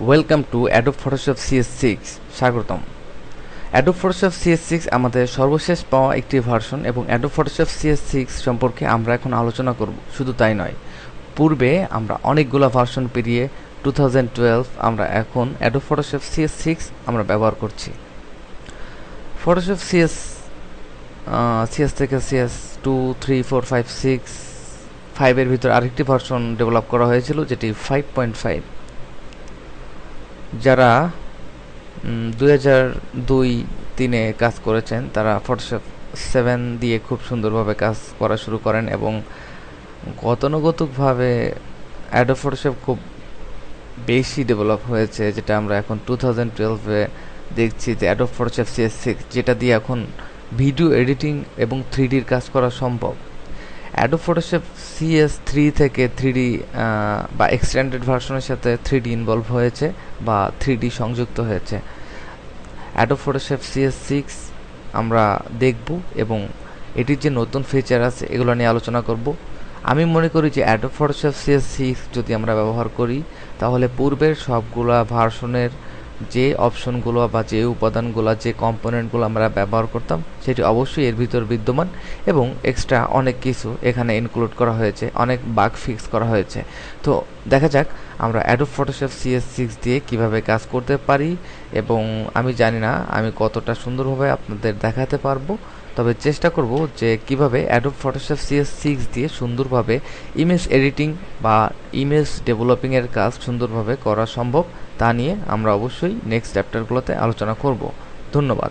Welcome to Adobe Photoshop CS6 স্বাগতম। Adobe Photoshop CS6 আমাদের সর্বশেষ পাওয়া একটি ভার্সন এবং অ্যাডোব ফটোশপ CS6 সম্পর্কে আমরা এখন আলোচনা করব। শুধু তাই নয়, পূর্বে আমরা অনেকগুলো ভার্সন পেরিয়ে 2012 আমরা এখন অ্যাডোব ফটোশপ CS6 আমরা ব্যবহার করছি। ফটোশপ CS থেকে CS2 3 4 5 6 5 এর ভিতরে আরেকটি ভার্সন ডেভেলপ করা হয়েছিল, যেটি 5.5। যারা 2002-3 কাজ করেছেন তারা ফটোশপ 7 দিয়ে খুব সুন্দরভাবে কাজ করা শুরু করেন এবং গতানুগতিকভাবে অ্যাডোব ফটোশপ খুব বেশি ডেভেলপ হয়েছে, যেটা আমরা এখন 2012-এ দেখছি যে অ্যাডোব ফটোশপ CS6, যেটা দিয়ে এখন ভিডিও এডিটিং এবং 3Dর কাজ করা সম্ভব। অ্যাডোব ফটোশপ CS3 থেকে 3D বা এক্সটেন্ডেড ভার্সনের সাথে 3D ইনভলভ হয়েছে বা 3D সংযুক্ত হয়েছে। অ্যাডোব ফটোশপ CS6 আমরা দেখব এবং এটির যে নতুন ফিচার আছে এগুলো নিয়ে আলোচনা করব। আমি মনে করি যে অ্যাডোব ফটোশপ CS6 যদি আমরা ব্যবহার করি তাহলে পূর্বের সবগুলা ভার্সনের যে অপশনগুলো বা যে উপাদানগুলো, যে কম্পোনেন্টগুলো আমরা ব্যবহার করতাম সেটি অবশ্যই এর ভিতর বিদ্যমান এবং এক্সট্রা অনেক কিছু এখানে ইনক্লুড করা হয়েছে, অনেক বাগ ফিক্স করা হয়েছে। তো দেখা যাক আমরা অ্যাডোব ফটোশপ CS6 দিয়ে কিভাবে কাজ করতে পারি এবং আমি জানি না আমি কতটা সুন্দরভাবে আপনাদের দেখাতে পারবো, তবে চেষ্টা করব যে কিভাবে অ্যাডোব ফটোশপ CS6 দিয়ে সুন্দরভাবে ইমেজ এডিটিং বা ইমেজ ডেভেলপিংয়ের কাজ সুন্দরভাবে করা সম্ভব তা নিয়ে আমরা অবশ্যই নেক্সট চ্যাপ্টারগুলোতে আলোচনা করব। ধন্যবাদ।